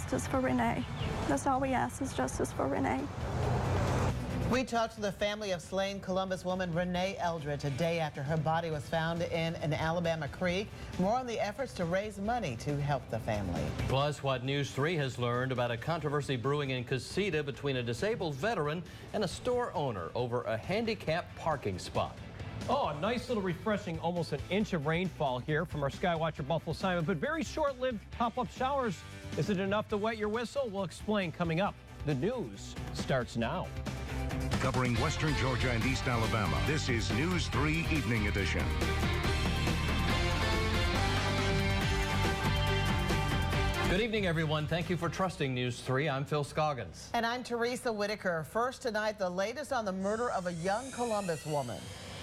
justice for Renee. That's all we ask is justice for Renee. We talked to the family of slain Columbus woman Renee Eldridge a day after her body was found in an Alabama creek. More on the efforts to raise money to help the family. Plus, what News 3 has learned about a controversy brewing in Casita between a disabled veteran and a store owner over a handicapped parking spot. Oh, a nice little refreshing, almost an inch of rainfall here from our Skywatcher Buffalo Simon, but very short-lived pop-up showers. Is it enough to wet your whistle? We'll explain coming up. The news starts now. Covering Western Georgia and East Alabama, this is News 3 Evening Edition. Good evening, everyone. Thank you for trusting News 3. I'm Phil Scoggins. And I'm Teresa Whitaker. First tonight, the latest on the murder of a young Columbus woman.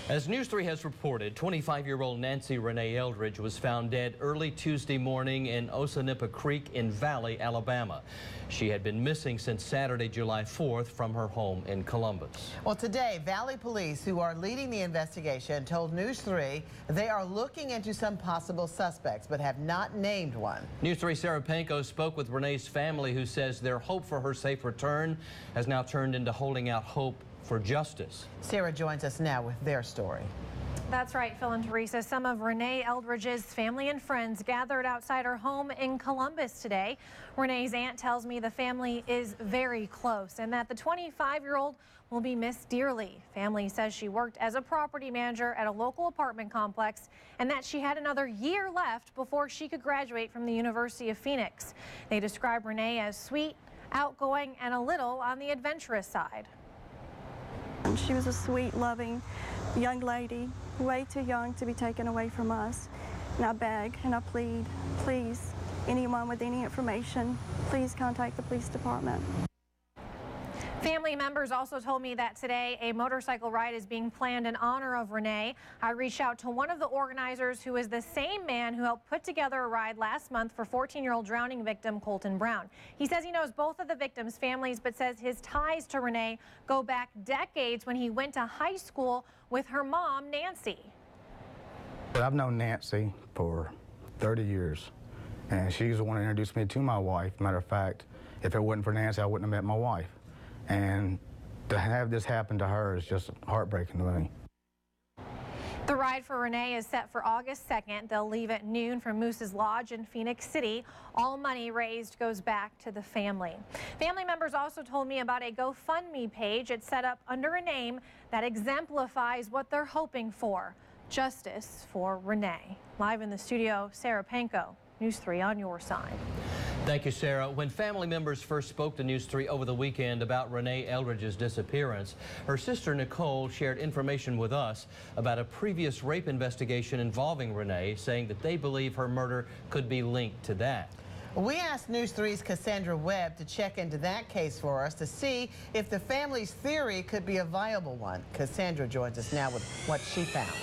As News 3 has reported, 25-year-old Nancy Renee Eldridge was found dead early Tuesday morning in Osanippa Creek in Valley, Alabama. She had been missing since Saturday, July 4th from her home in Columbus. Well, today, Valley police, who are leading the investigation, told News 3 they are looking into some possible suspects, but have not named one. News 3 Sarah Panko spoke with Renee's family, who says their hope for her safe return has now turned into holding out hope for justice. Sarah joins us now with their story. That's right, Phil and Teresa. Some of Renee Eldridge's family and friends gathered outside her home in Columbus today. Renee's aunt tells me the family is very close and that the 25-year-old will be missed dearly. Family says she worked as a property manager at a local apartment complex and that she had another year left before she could graduate from the University of Phoenix. They describe Renee as sweet, outgoing, and a little on the adventurous side. She was a sweet, loving young lady, way too young to be taken away from us. And I beg and I plead, please, anyone with any information, please contact the police department. Family members also told me that today a motorcycle ride is being planned in honor of Renee. I reached out to one of the organizers, who is the same man who helped put together a ride last month for 14-year-old drowning victim Colton Brown. He says he knows both of the victims' families, but says his ties to Renee go back decades when he went to high school with her mom, Nancy. I've known Nancy for 30 years, and she's the one who introduced me to my wife. Matter of fact, if it wasn't for Nancy, I wouldn't have met my wife. And to have this happen to her is just heartbreaking to me. The ride for Renee is set for August 2nd. They'll leave at noon from Moose's Lodge in Phoenix City. All money raised goes back to the family. Family members also told me about a GoFundMe page. It's set up under a name that exemplifies what they're hoping for: justice for Renee. Live in the studio, Sarah Panko, News 3 on your side. Thank you, Sarah. When family members first spoke to News 3 over the weekend about Renee Eldridge's disappearance, her sister Nicole shared information with us about a previous rape investigation involving Renee, saying that they believe her murder could be linked to that. We asked News 3's Cassandra Webb to check into that case for us to see if the family's theory could be a viable one. Cassandra joins us now with what she found.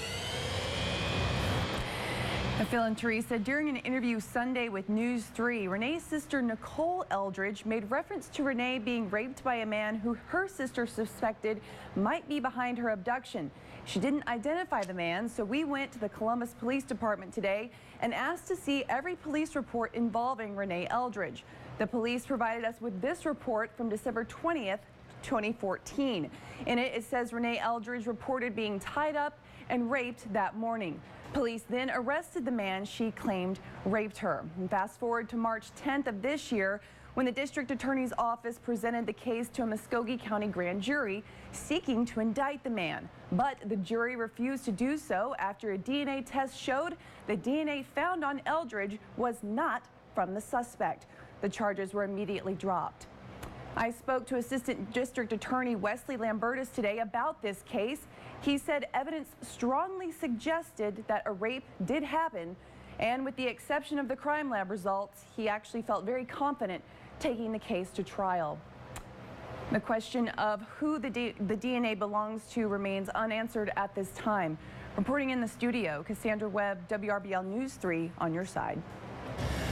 Phil and Teresa, during an interview Sunday with News 3, Renee's sister Nicole Eldridge made reference to Renee being raped by a man who her sister suspected might be behind her abduction. She didn't identify the man, so we went to the Columbus Police Department today and asked to see every police report involving Renee Eldridge. The police provided us with this report from December 20th, 2014. In it, it says Renee Eldridge reported being tied up and raped that morning. Police then arrested the man she claimed raped her. And fast forward to March 10th of this year, when the district attorney's office presented the case to a Muskogee County grand jury seeking to indict the man. But the jury refused to do so after a DNA test showed the DNA found on Eldridge was not from the suspect. The charges were immediately dropped. I spoke to Assistant District Attorney Wesley Lambertus today about this case. He said evidence strongly suggested that a rape did happen, and with the exception of the crime lab results, he actually felt very confident taking the case to trial. The question of who the DNA belongs to remains unanswered at this time. Reporting in the studio, Cassandra Webb, WRBL News 3 on your side.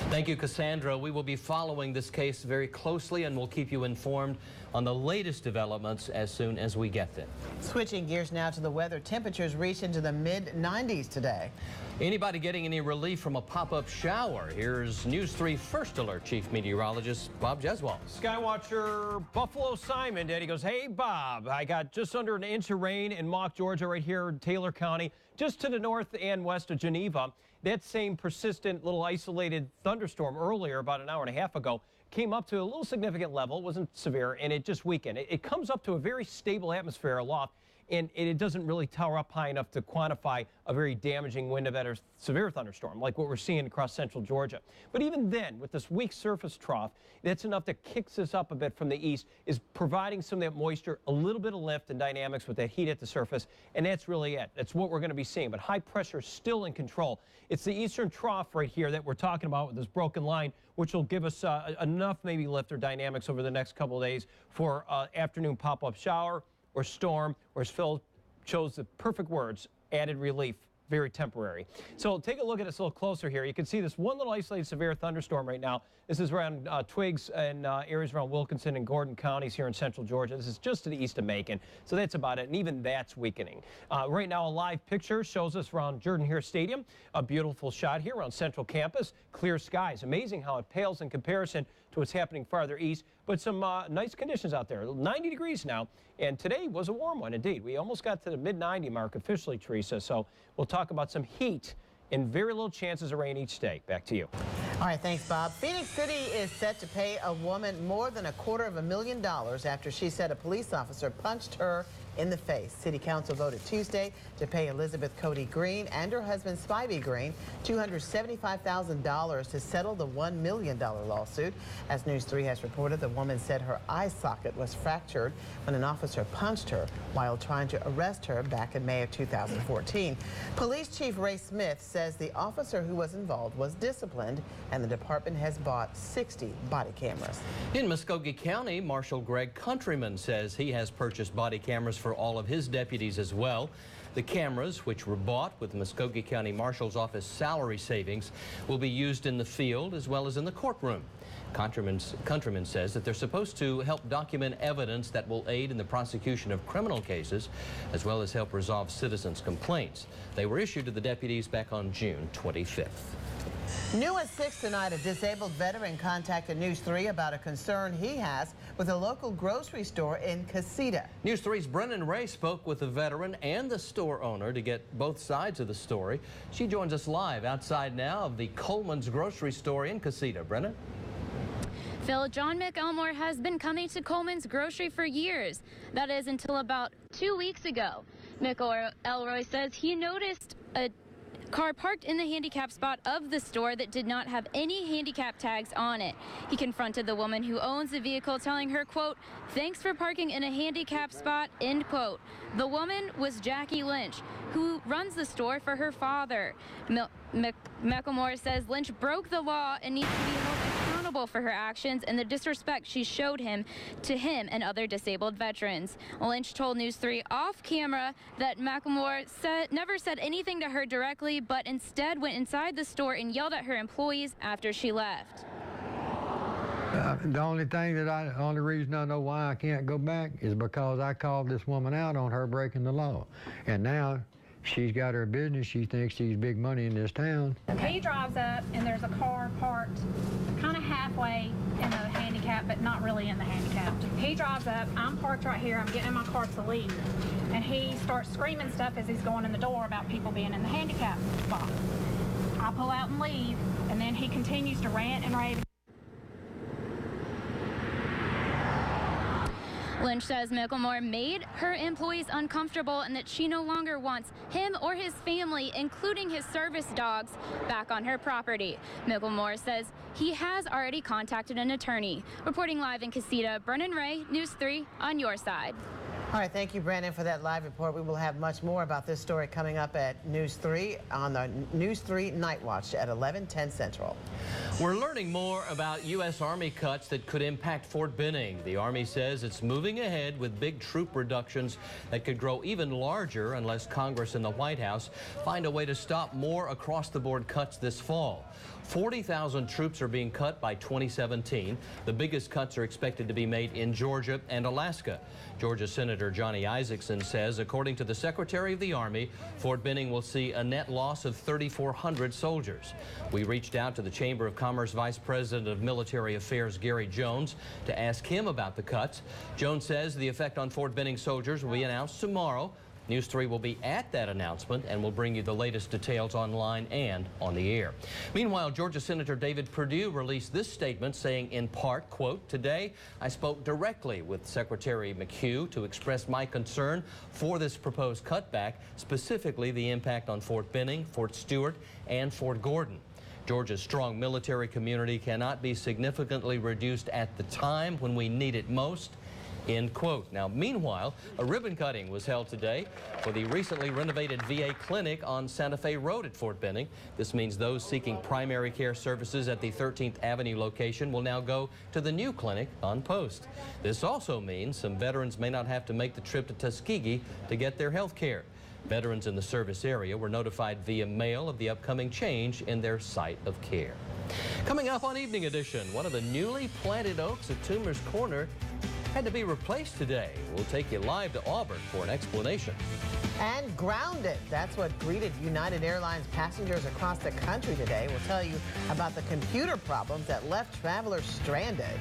Thank you, Cassandra. We will be following this case very closely and we'll keep you informed on the latest developments as soon as we get them. Switching gears now to the weather. Temperatures reach into the mid-90s today. Anybody getting any relief from a pop-up shower? Here's News 3 First Alert Chief Meteorologist Bob Jeswald. Skywatcher Buffalo Simon, Daddy goes, hey, Bob, I got just under an inch of rain in Mock, Georgia, right here in Taylor County, just to the north and west of Geneva. That same persistent little isolated thunderstorm earlier, about an hour and a half ago, came up to a little significant level. It wasn't severe, and it just weakened. It comes up to a very stable atmosphere aloft, and it doesn't really tower up high enough to quantify a very damaging wind event or severe thunderstorm like what we're seeing across central Georgia. But even then, with this weak surface trough, that's enough that kicks us up a bit from the east, is providing some of that moisture, a little bit of lift and dynamics with that heat at the surface, and that's really it. That's what we're going to be seeing, but high pressure is still in control. It's the eastern trough right here that we're talking about with this broken line, which will give us enough maybe lift or dynamics over the next couple of days for afternoon pop-up shower or storm, or as Phil chose the perfect words, added relief, very temporary. So take a look at this a little closer here. You can see this one little isolated severe thunderstorm right now. This is around Twiggs and areas around Wilkinson and Gordon counties here in central Georgia. This is just to the east of Macon. So that's about it, and even that's weakening. Right now, a live picture shows us around Jordan Hare Stadium. A beautiful shot here around Central Campus. Clear skies. Amazing how it pales in comparison to what's happening farther east, but some nice conditions out there. 90 degrees now, and today was a warm one indeed. We almost got to the mid-90 mark officially, Teresa, so we'll talk about some heat and very little chances of rain each day. Back to you. All right, thanks, Bob. Phoenix City is set to pay a woman more than $250,000 after she said a police officer punched her in the face. City Council voted Tuesday to pay Elizabeth Cody Green and her husband Spivey Green $275,000 to settle the $1 million lawsuit. As News 3 has reported, the woman said her eye socket was fractured when an officer punched her while trying to arrest her back in May of 2014. Police Chief Ray Smith says the officer who was involved was disciplined, and the department has bought 60 body cameras. In Muskogee County, Marshal Greg Countryman says he has purchased body cameras for all of his deputies as well. The cameras, which were bought with Muskogee County Marshal's Office salary savings, will be used in the field as well as in the courtroom. Countryman says that they're supposed to help document evidence that will aid in the prosecution of criminal cases, as well as help resolve citizens' complaints. They were issued to the deputies back on June 25th. New at 6 tonight, a disabled veteran contacted News 3 about a concern he has with a local grocery store in Casita. News 3's Brennan Ray spoke with the veteran and the store owner to get both sides of the story. She joins us live outside now of the Coleman's grocery store in Casita. Brennan? Phil, John McElmore has been coming to Coleman's grocery for years. That is until about 2 weeks ago. McElroy says he noticed a car parked in the handicap spot of the store that did not have any handicap tags on it. He confronted the woman who owns the vehicle, telling her, quote, "Thanks for parking in a handicap spot," end quote. The woman was Jackie Lynch, who runs the store for her father. McElmore says Lynch broke the law and needs to be held accountable for her actions and the disrespect she showed to him and other disabled veterans. Lynch told News 3 off camera that McElmore never said anything to her directly, but instead went inside the store and yelled at her employees after she left. The only reason I know why I can't go back is because I called this woman out on her breaking the law. And now she's got her business. She thinks she's big money in this town. He drives up and there's a car parked kind of halfway in the handicap, but not really in the handicap. He drives up, I'm parked right here, I'm getting in my car to leave, and he starts screaming stuff as he's going in the door about people being in the handicap spot. I pull out and leave, and then he continues to rant and rave. Lynch says McElmore made her employees uncomfortable and that she no longer wants him or his family, including his service dogs, back on her property. McElmore says he has already contacted an attorney. Reporting live in Casita, Brennan Ray, News 3 on your side. All right, thank you, Brandon, for that live report. We will have much more about this story coming up at News 3 on the News 3 Night Watch at 11:10 Central. We're learning more about U.S. Army cuts that could impact Fort Benning. The Army says it's moving ahead with big troop reductions that could grow even larger unless Congress and the White House find a way to stop more across-the-board cuts this fall. 40,000 troops are being cut by 2017. The biggest cuts are expected to be made in Georgia and Alaska. Georgia Senator Johnny Isakson says, according to the Secretary of the Army, Fort Benning will see a net loss of 3,400 soldiers. We reached out to the Chamber of Commerce Vice President of Military Affairs, Gary Jones, to ask him about the cuts. Jones says the effect on Fort Benning soldiers will be announced tomorrow. News 3 will be at that announcement and will bring you the latest details online and on the air. Meanwhile, Georgia Senator David Perdue released this statement saying in part, quote, "Today I spoke directly with Secretary McHugh to express my concern for this proposed cutback, specifically the impact on Fort Benning, Fort Stewart, and Fort Gordon. Georgia's strong military community cannot be significantly reduced at the time when we need it most." End quote. Now, meanwhile, a ribbon cutting was held today for the recently renovated VA clinic on Santa Fe Road at Fort Benning. This means those seeking primary care services at the 13th Avenue location will now go to the new clinic on Post. This also means some veterans may not have to make the trip to Tuskegee to get their health care. Veterans in the service area were notified via mail of the upcoming change in their site of care. Coming up on Evening Edition, one of the newly planted oaks at Toomer's Corner had to be replaced today. We'll take you live to Auburn for an explanation. And grounded. That's what greeted United Airlines passengers across the country today. We'll tell you about the computer problems that left travelers stranded.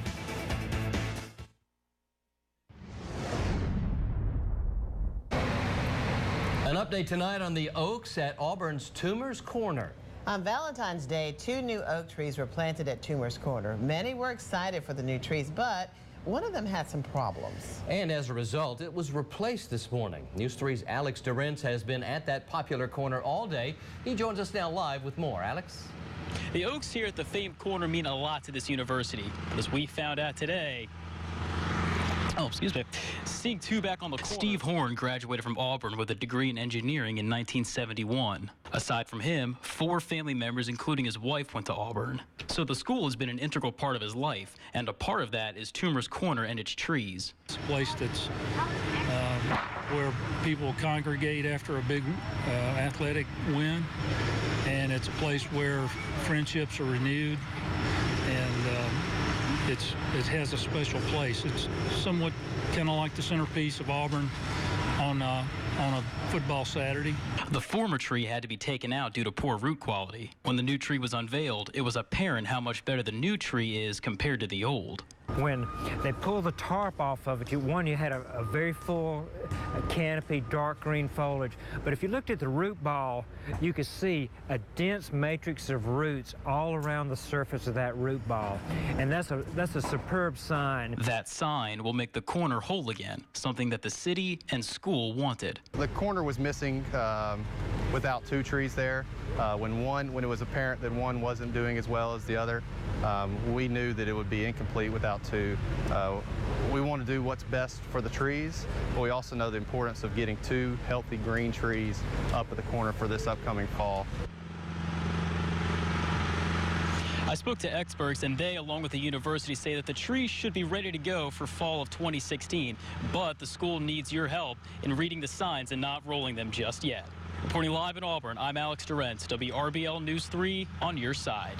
An update tonight on the oaks at Auburn's Toomer's Corner. On Valentine's Day, 2 new oak trees were planted at Toomer's Corner. Many were excited for the new trees, but one of them had some problems. And as a result, it was replaced this morning. News 3's Alex Durrence has been at that popular corner all day. He joins us now live with more. Alex? The oaks here at the famed corner mean a lot to this university. But as we found out today, seeing 2 back on the corner. Steve Horn graduated from Auburn with a degree in engineering in 1971. Aside from him, 4 family members, including his wife, went to Auburn. So the school has been an integral part of his life, and a part of that is Toomer's Corner and its trees. It's a place that's where people congregate after a big athletic win, and it's a place where friendships are renewed, and it has a special place. It's somewhat kind of like the centerpiece of Auburn on a football Saturday. The former tree had to be taken out due to poor root quality. When the new tree was unveiled, it was apparent how much better the new tree is compared to the old. When they pulled the tarp off of it, you had a very full canopy, dark green foliage. But if you looked at the root ball, you could see a dense matrix of roots all around the surface of that root ball. And that's a superb sign. That sign will make the corner whole again, something that the city and school wanted. The corner was missing without 2 trees there. When it was apparent that one wasn't doing as well as the other, we knew that it would be incomplete without 2. We want to do what's best for the trees, but we also know the importance of getting 2 healthy green trees up at the corner for this upcoming fall. I spoke to experts, and they, along with the university, say that the trees should be ready to go for fall of 2016, but the school needs your help in reading the signs and not rolling them just yet. Reporting live in Auburn, I'm Alex Durrence, WRBL News 3 on your side.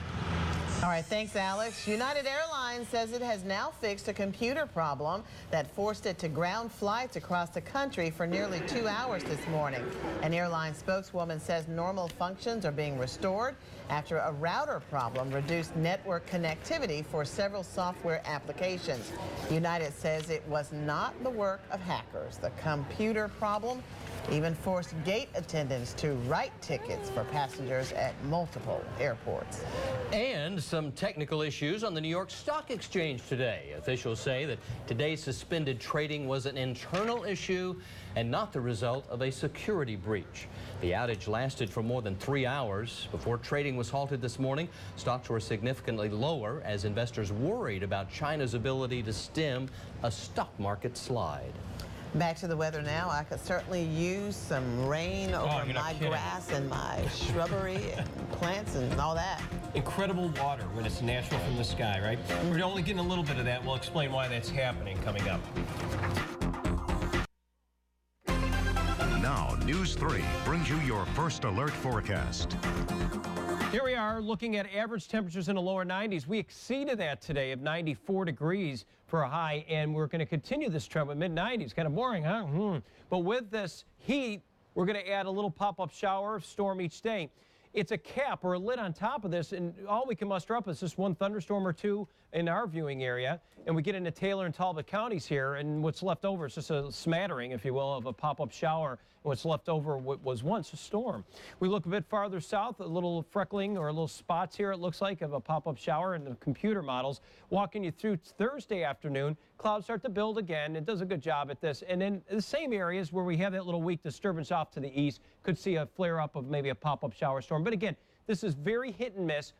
All right, thanks, Alex. United Airlines says it has now fixed a computer problem that forced it to ground flights across the country for nearly 2 hours this morning. An airline spokeswoman says normal functions are being restored after a router problem reduced network connectivity for several software applications. United says it was not the work of hackers. The computer problem even forced gate attendants to write tickets for passengers at multiple airports. And some technical issues on the New York Stock Exchange today. Officials say that today's suspended trading was an internal issue and not the result of a security breach. The outage lasted for more than 3 hours. Before trading was halted this morning, stocks were significantly lower as investors worried about China's ability to stem a stock market slide. Back to the weather now. I could certainly use some rain over my grass and my shrubbery and plants and all that. Incredible water when it's natural from the sky, right? We're only getting a little bit of that. We'll explain why that's happening coming up. Now, News 3 brings you your first alert forecast. Here we are looking at average temperatures in the lower 90s. We exceeded that today of 94 degrees for a high, and we're going to continue this trend with mid-90s. Kind of boring, huh? But with this heat, we're going to add a little pop-up shower, storm each day. It's a cap or a lid on top of this, and all we can muster up is just one thunderstorm or two in our viewing area, and we get into Taylor and Talbot counties here, and what's left over is just a smattering, if you will, of a pop-up shower. What's left over was once a storm. We look a bit farther south, a little freckling or a little spots here, it looks like, of a pop-up shower in the computer models. Walking you through Thursday afternoon, clouds start to build again. It does a good job at this. And then the same areas where we have that little weak disturbance off to the east could see a flare-up of maybe a pop-up shower storm. But again, this is very hit and miss,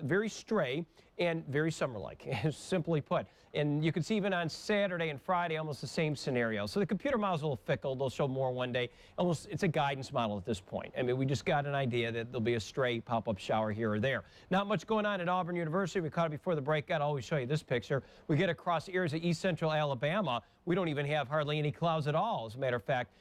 very stray, and very summer-like, simply put. And you can see even on Saturday and Friday, almost the same scenario. So the computer model's a little fickle. They'll show more one day. Almost, it's a guidance model at this point. I mean, we just got an idea that there'll be a stray pop-up shower here or there. Not much going on at Auburn University. We caught it before the break. I'll always show you this picture. We get across areas of east central Alabama. We don't even have hardly any clouds at all, as a matter of fact,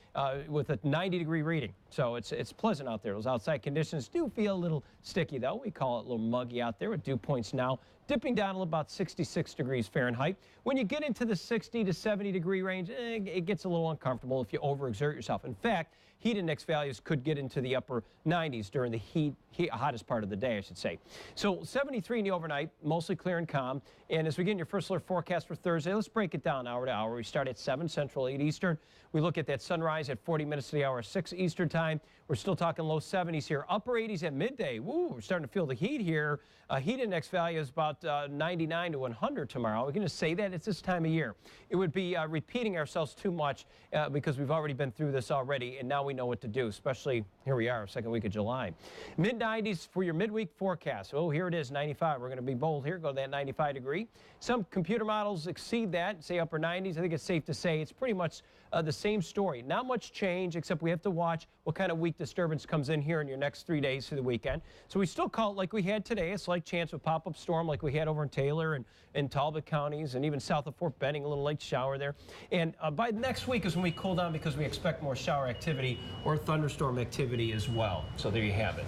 with a 90-degree reading. So it's pleasant out there. Those outside conditions do feel a little sticky, though. We call it a little muggy out there with dew points now dipping down to about 66 degrees Fahrenheit. When you get into the 60 to 70 degree range, it gets a little uncomfortable if you overexert yourself. In fact, heat index values could get into the upper 90s during the hottest part of the day, I should say. So 73 in the overnight, mostly clear and calm. And as we get in your first alert forecast for Thursday, let's break it down hour to hour. We start at 7 Central, 8 Eastern. We look at that sunrise at 40 minutes to the hour, 6 Eastern time. We're still talking low 70s here, upper 80s at midday. Woo, we're starting to feel the heat here. Heat index value is about 99 to 100 tomorrow. We're going to say that it's this time of year. It would be repeating ourselves too much because we've already been through this already, and now we know what to do, especially here we are, second week of July. Mid-90s for your midweek forecast. Oh, here it is, 95. We're going to be bold here, go to that 95 degree. Some computer models exceed that, say upper 90s. I think it's safe to say it's pretty much the same story. Not much change, except we have to watch what kind of weak disturbance comes in here in your next 3 days through the weekend. So we still call it like we had today, a slight chance of pop-up storm like we had over in Taylor and Talbot counties, and even south of Fort Benning, a little light shower there. And by next week is when we cool down because we expect more shower activity or thunderstorm activity as well. So there you have it.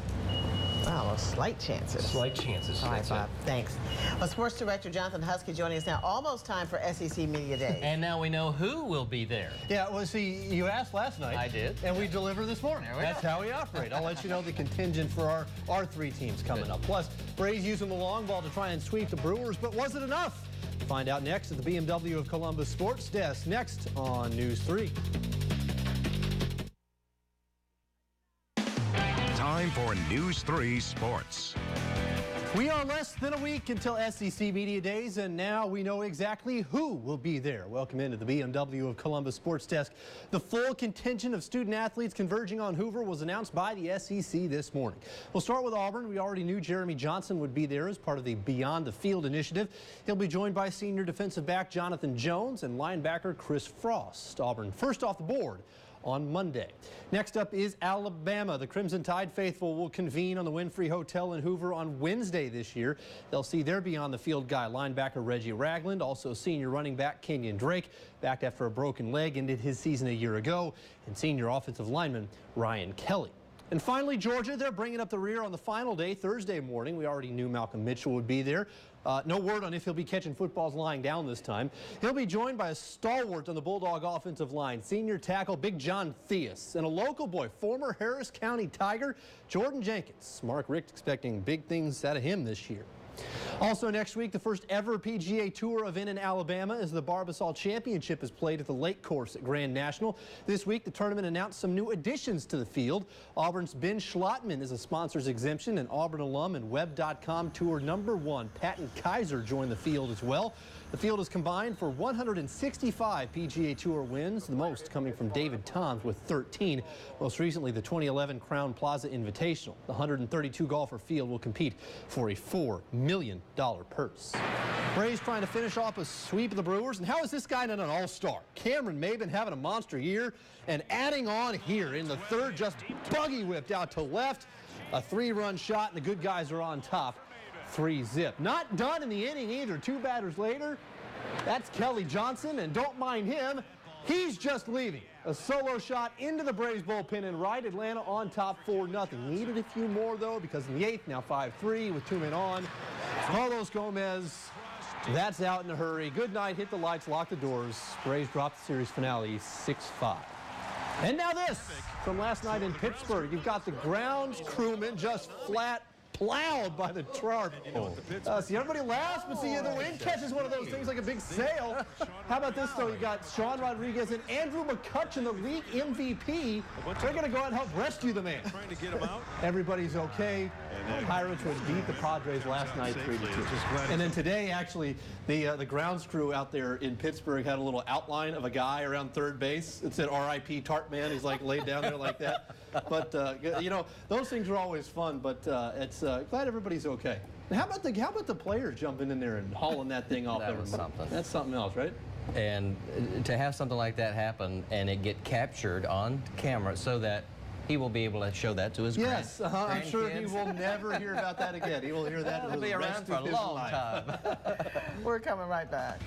Wow, slight chances. Slight chances. All right, Bob. Thanks. Well, Sports Director Jonathan Husky joining us now. Almost time for SEC Media Days. And now we know who will be there. Yeah, well, see, you asked last night. I did. And we deliver this morning. That's how we operate. I'll let you know the contingent for our 3 teams coming up. Plus, Braves using the long ball to try and sweep the Brewers, but was it enough? Find out next at the BMW of Columbus Sports Desk. Next on News 3. Time for News 3 Sports. We are less than a week until SEC Media Days, and now we know exactly who will be there. Welcome into the BMW of Columbus Sports Desk. The full contingent of student athletes converging on Hoover was announced by the SEC this morning. We'll start with Auburn. We already knew Jeremy Johnson would be there as part of the Beyond the Field initiative. He'll be joined by senior defensive back Jonathan Jones and linebacker Chris Frost. Auburn first off the board on Monday. Next up is Alabama. The Crimson Tide faithful will convene on the Winfrey Hotel in Hoover on Wednesday this year. They'll see their Beyond the Field guy, linebacker Reggie Ragland, also senior running back Kenyon Drake, back after a broken leg, ended his season a year ago, and senior offensive lineman Ryan Kelly. And finally, Georgia, they're bringing up the rear on the final day, Thursday morning. We already knew Malcolm Mitchell would be there. No word on if he'll be catching footballs lying down this time. He'll be joined by a stalwart on the Bulldog offensive line, senior tackle Big John Theus, and a local boy, former Harris County Tiger, Jordan Jenkins. Mark Richt expecting big things out of him this year. Also next week, the first ever PGA Tour event in Alabama as the Barbasol Championship is played at the Lake Course at Grand National. This week, the tournament announced some new additions to the field. Auburn's Ben Schlotman is a sponsor's exemption, and Auburn alum and Web.com Tour #1 Patton Kaiser joined the field as well. The field is combined for 165 PGA Tour wins, the most coming from David Toms with 13. Most recently, the 2011 Crown Plaza Invitational. The 132 golfer field will compete for a $4 million purse. Braves trying to finish off a sweep of the Brewers. And how is this guy not an all-star? Cameron Maben having a monster year. And adding on here in the third, just buggy whipped out to left. A 3-run shot, and the good guys are on top. 3-zip. Not done in the inning either. 2 batters later, that's Kelly Johnson. And don't mind him. He's just leaving. A solo shot into the Braves bullpen and right. Atlanta on top 4-0. Needed a few more, though, because in the 8th, now 5-3 with 2 men on. Carlos Gomez, that's out in a hurry. Good night, hit the lights, lock the doors. Braves drop the series finale 6-5. And now this from last night in Pittsburgh. You've got the grounds crewman just flat plowed by the Tarp. See, everybody laughs, but see, the wind catches one of those things like a big sail. How about this, though? You got Sean Rodriguez and Andrew McCutchen, the league MVP. They're going to go out and help rescue the man. Trying to get him out. Everybody's okay. Pirates would beat the Padres last night 3-2. And then today, actually, the grounds crew out there in Pittsburgh had a little outline of a guy around third base. It said R.I.P. Tarp Man. He's like laid down there like that. But you know, those things are always fun. But it's glad everybody's okay. And how about the players jumping in there and hauling that thing off? That was something. That's something else, right? And to have something like that happen and it get captured on camera so that he will be able to show that to his Yes, I'm sure he will never hear about that again. He will hear that He'll be around for a long time. We're coming right back.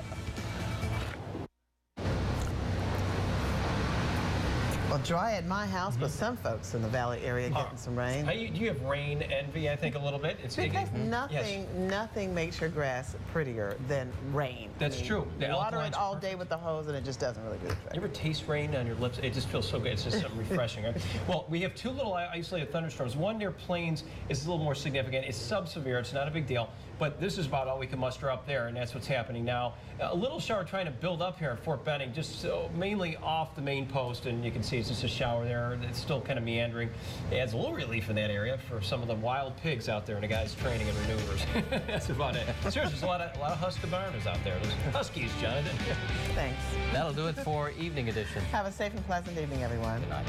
Well, dry at my house, but some folks in the Valley area getting some rain. Do you have rain envy, I think, a little bit? Because nothing makes your grass prettier than rain. That's true. The water it all day with the hose, and it just doesn't really do the trick. You ever taste rain on your lips? It just feels so good. It's just something refreshing, right? Well, we have 2 little isolated thunderstorms. One near Plains is a little more significant. It's sub-severe. It's not a big deal. But this is about all we can muster up there, and that's what's happening now. A little shower trying to build up here in Fort Benning, just mainly off the main post, and you can see it's just a shower there. It's still kind of meandering. It adds a little relief in that area for some of the wild pigs out there and the guys training and maneuvers. That's about it. Seriously, there's a lot of Husqvarnas out there. Those Huskies, Jonathan. Thanks. That'll do it for Evening Edition. Have a safe and pleasant evening, everyone. Good night.